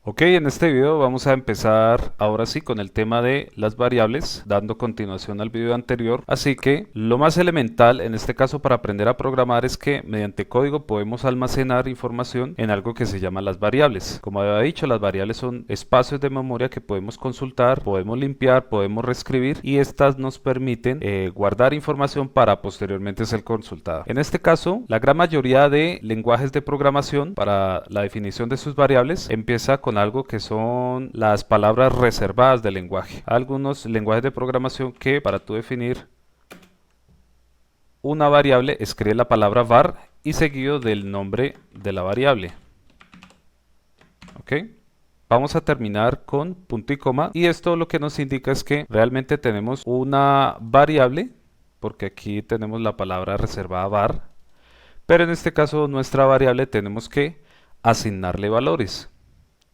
Ok, en este video vamos a empezar ahora sí con el tema de las variables, dando continuación al video anterior. Así que lo más elemental en este caso para aprender a programar es que mediante código podemos almacenar información en algo que se llama las variables. Como había dicho, las variables son espacios de memoria que podemos consultar, podemos limpiar, podemos reescribir y estas nos permiten guardar información para posteriormente ser consultada. En este caso, la gran mayoría de lenguajes de programación para la definición de sus variables empieza con algo que son las palabras reservadas del lenguaje. Algunos lenguajes de programación que para tú definir una variable escribe la palabra var y seguido del nombre de la variable. ¿Ok? Vamos a terminar con punto y coma y esto lo que nos indica es que realmente tenemos una variable, porque aquí tenemos la palabra reservada var, pero en este caso nuestra variable tenemos que asignarle valores.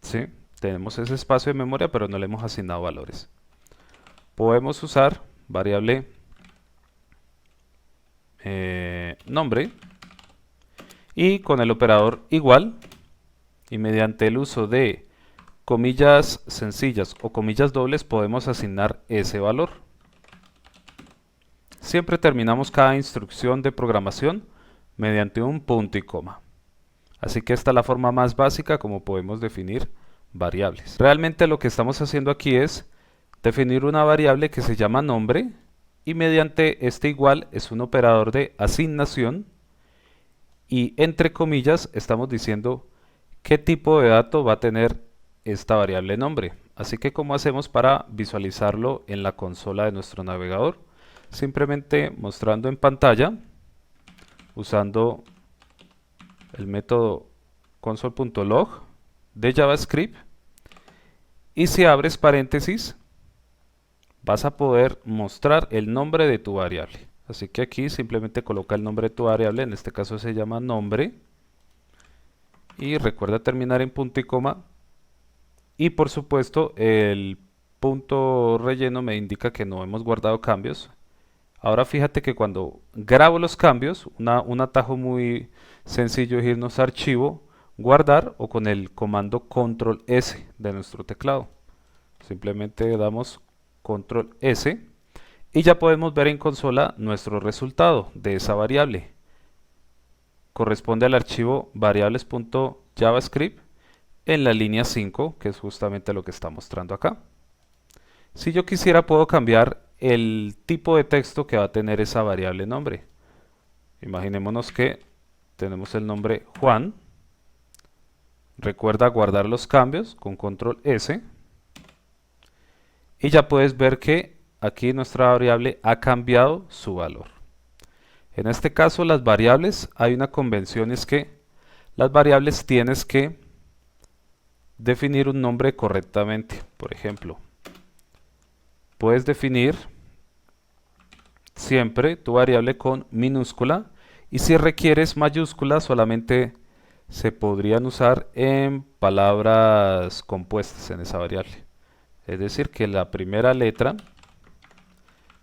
¿Sí? Tenemos ese espacio de memoria, pero no le hemos asignado valores. Podemos usar variable nombre y con el operador igual y mediante el uso de comillas sencillas o comillas dobles podemos asignar ese valor. Siempre terminamos cada instrucción de programación mediante un punto y coma. Así que esta es la forma más básica como podemos definir variables. Realmente lo que estamos haciendo aquí es definir una variable que se llama nombre y mediante este igual es un operador de asignación y entre comillas estamos diciendo qué tipo de dato va a tener esta variable nombre. Así que ¿cómo hacemos para visualizarlo en la consola de nuestro navegador? Simplemente mostrando en pantalla usando el método console.log de JavaScript y si abres paréntesis vas a poder mostrar el nombre de tu variable. Así que aquí simplemente coloca el nombre de tu variable, en este caso se llama nombre y recuerda terminar en punto y coma y por supuesto el punto relleno me indica que no hemos guardado cambios. Ahora fíjate que cuando grabo los cambios, un atajo muy sencillo es irnos a archivo, guardar o con el comando control S de nuestro teclado. Simplemente damos control S y ya podemos ver en consola nuestro resultado de esa variable. Corresponde al archivo variables.javascript en la línea 5, que es justamente lo que está mostrando acá. Si yo quisiera puedo cambiar el tipo de texto que va a tener esa variable nombre. Imaginémonos que tenemos el nombre Juan. Recuerda guardar los cambios con control S. Y ya puedes ver que aquí nuestra variable ha cambiado su valor. En este caso las variables, hay una convención, es que las variables tienes que definir un nombre correctamente. Por ejemplo, puedes definir siempre tu variable con minúscula y si requieres mayúscula solamente se podrían usar en palabras compuestas en esa variable. Es decir, que la primera letra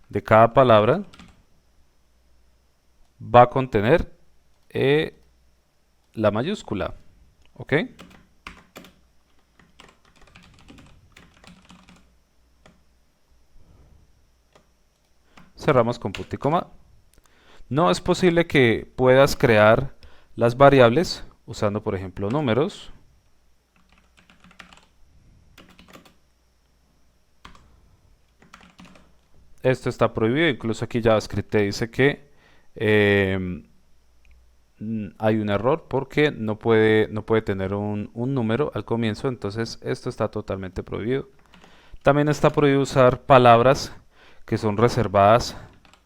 de cada palabra va a contener la mayúscula. ¿Ok? Cerramos con punto y coma. No es posible que puedas crear las variables usando, por ejemplo, números. Esto está prohibido, incluso aquí JavaScript te dice que hay un error porque no puede tener un número al comienzo, entonces esto está totalmente prohibido. También está prohibido usar palabras que son reservadas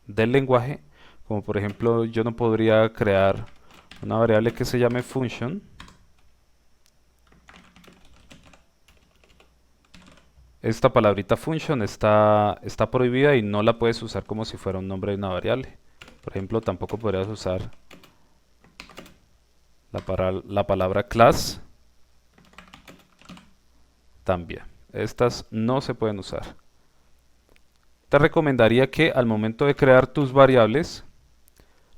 del lenguaje, como por ejemplo yo no podría crear una variable que se llame function. Esta palabrita function está prohibida y no la puedes usar como si fuera un nombre de una variable. Por ejemplo, tampoco podrías usar la palabra class también. Estas no se pueden usar. Te recomendaría que al momento de crear tus variables,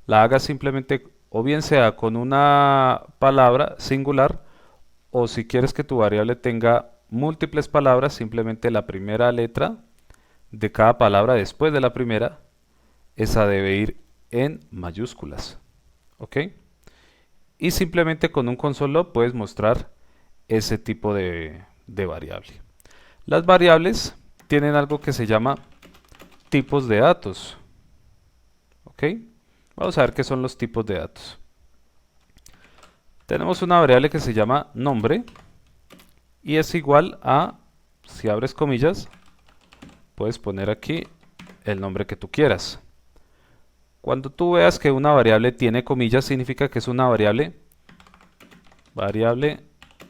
la hagas simplemente o bien sea con una palabra singular o si quieres que tu variable tenga múltiples palabras, simplemente la primera letra de cada palabra después de la primera, esa debe ir en mayúsculas. ¿Ok? Y simplemente con un console log puedes mostrar ese tipo de variable. Las variables tienen algo que se llama tipos de datos. ¿Ok? Vamos a ver qué son los tipos de datos. Tenemos una variable que se llama nombre y es igual a, si abres comillas, puedes poner aquí el nombre que tú quieras. Cuando tú veas que una variable tiene comillas, significa que es una variable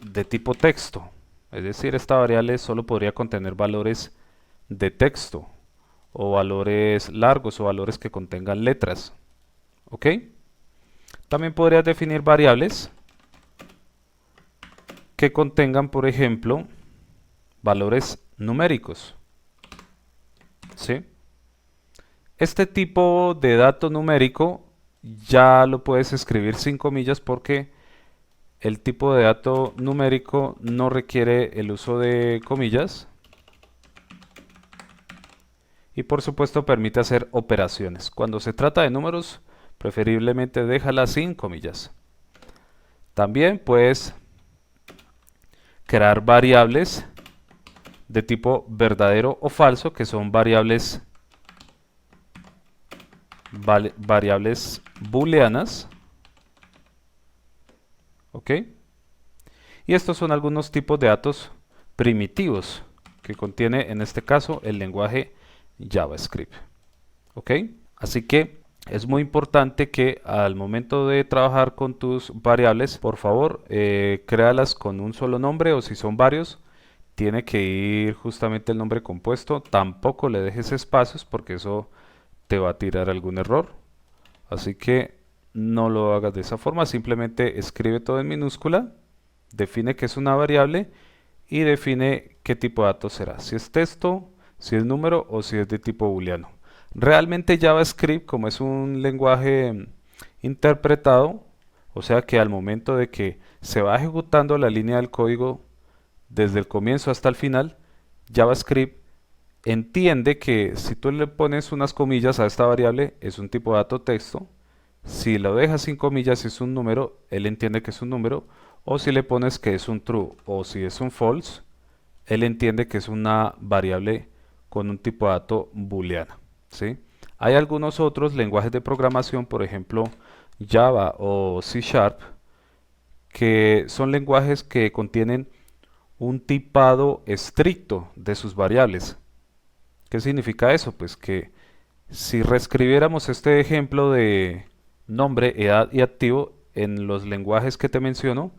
de tipo texto. Es decir, esta variable solo podría contener valores de texto, o valores largos, o valores que contengan letras. ¿Ok? También podrías definir variables que contengan, por ejemplo, valores numéricos. ¿Sí? Este tipo de dato numérico ya lo puedes escribir sin comillas porque el tipo de dato numérico no requiere el uso de comillas y por supuesto permite hacer operaciones. Cuando se trata de números, preferiblemente déjala sin comillas. También puedes crear variables de tipo verdadero o falso, que son variables booleanas. ¿Ok? Y estos son algunos tipos de datos primitivos que contiene en este caso el lenguaje JavaScript. ¿Ok? Así que es muy importante que al momento de trabajar con tus variables, por favor, créalas con un solo nombre, o si son varios, tiene que ir justamente el nombre compuesto. Tampoco le dejes espacios porque eso te va a tirar algún error. Así que no lo hagas de esa forma, simplemente escribe todo en minúscula, define que es una variable y define qué tipo de datos será, si es texto, si es número o si es de tipo booleano. Realmente JavaScript, como es un lenguaje interpretado, o sea que al momento de que se va ejecutando la línea del código desde el comienzo hasta el final, JavaScript entiende que si tú le pones unas comillas a esta variable es un tipo de dato texto, si lo dejas sin comillas es un número, él entiende que es un número, o si le pones que es un true o si es un false, él entiende que es una variable con un tipo de dato booleana. ¿Sí? Hay algunos otros lenguajes de programación, por ejemplo Java o C Sharp, que son lenguajes que contienen un tipado estricto de sus variables. ¿Qué significa eso? Pues que si reescribiéramos este ejemplo de nombre, edad y activo en los lenguajes que te menciono,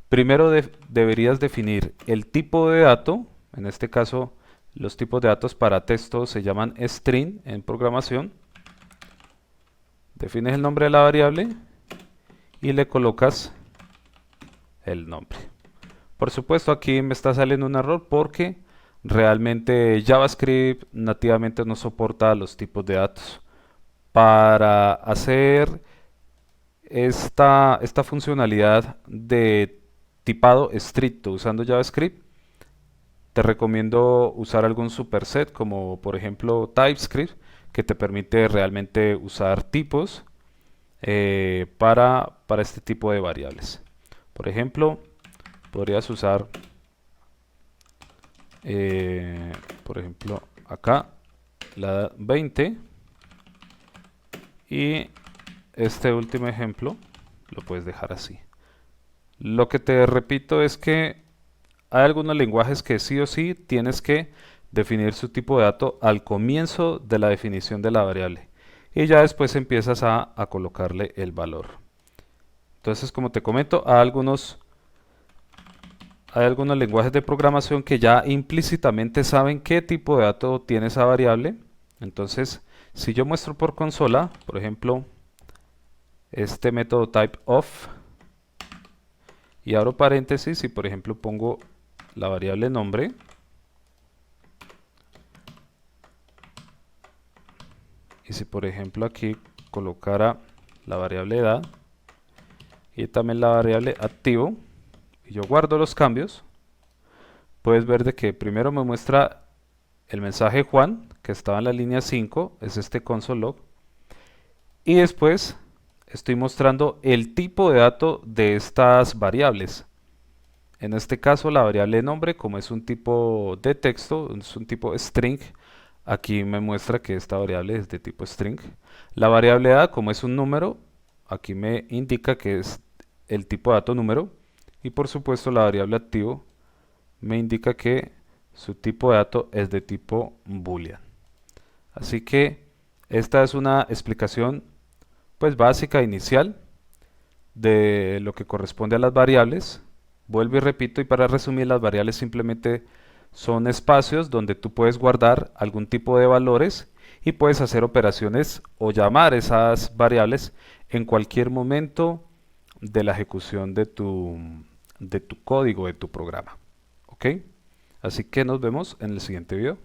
primero deberías definir el tipo de dato. En este caso, los tipos de datos para texto se llaman string en programación. Defines el nombre de la variable y le colocas el nombre. Por supuesto, aquí me está saliendo un error porque realmente JavaScript nativamente no soporta los tipos de datos. Para hacer esta funcionalidad de tipado estricto usando JavaScript, te recomiendo usar algún superset como por ejemplo TypeScript, que te permite realmente usar tipos para este tipo de variables. Por ejemplo, podrías usar, por ejemplo, acá la 20 y este último ejemplo lo puedes dejar así. Lo que te repito es que hay algunos lenguajes que sí o sí tienes que definir su tipo de dato al comienzo de la definición de la variable y ya después empiezas a colocarle el valor. Entonces, como te comento, hay algunos lenguajes de programación que ya implícitamente saben qué tipo de dato tiene esa variable. Entonces, si yo muestro por consola, por ejemplo, este método typeOf y abro paréntesis y por ejemplo pongo la variable nombre, y si por ejemplo aquí colocara la variable edad y también la variable activo, y yo guardo los cambios, puedes ver de que primero me muestra el mensaje Juan, que estaba en la línea 5, es este console log, y después estoy mostrando el tipo de dato de estas variables. En este caso la variable nombre, como es un tipo de texto, es un tipo string, aquí me muestra que esta variable es de tipo string. La variable a, como es un número, aquí me indica que es el tipo de dato número. Y por supuesto la variable activo me indica que su tipo de dato es de tipo boolean. Así que esta es una explicación pues básica inicial de lo que corresponde a las variables. Vuelvo y repito, y para resumir, las variables simplemente son espacios donde tú puedes guardar algún tipo de valores y puedes hacer operaciones o llamar esas variables en cualquier momento de la ejecución de tu código, de tu programa. ¿Ok? Así que nos vemos en el siguiente video.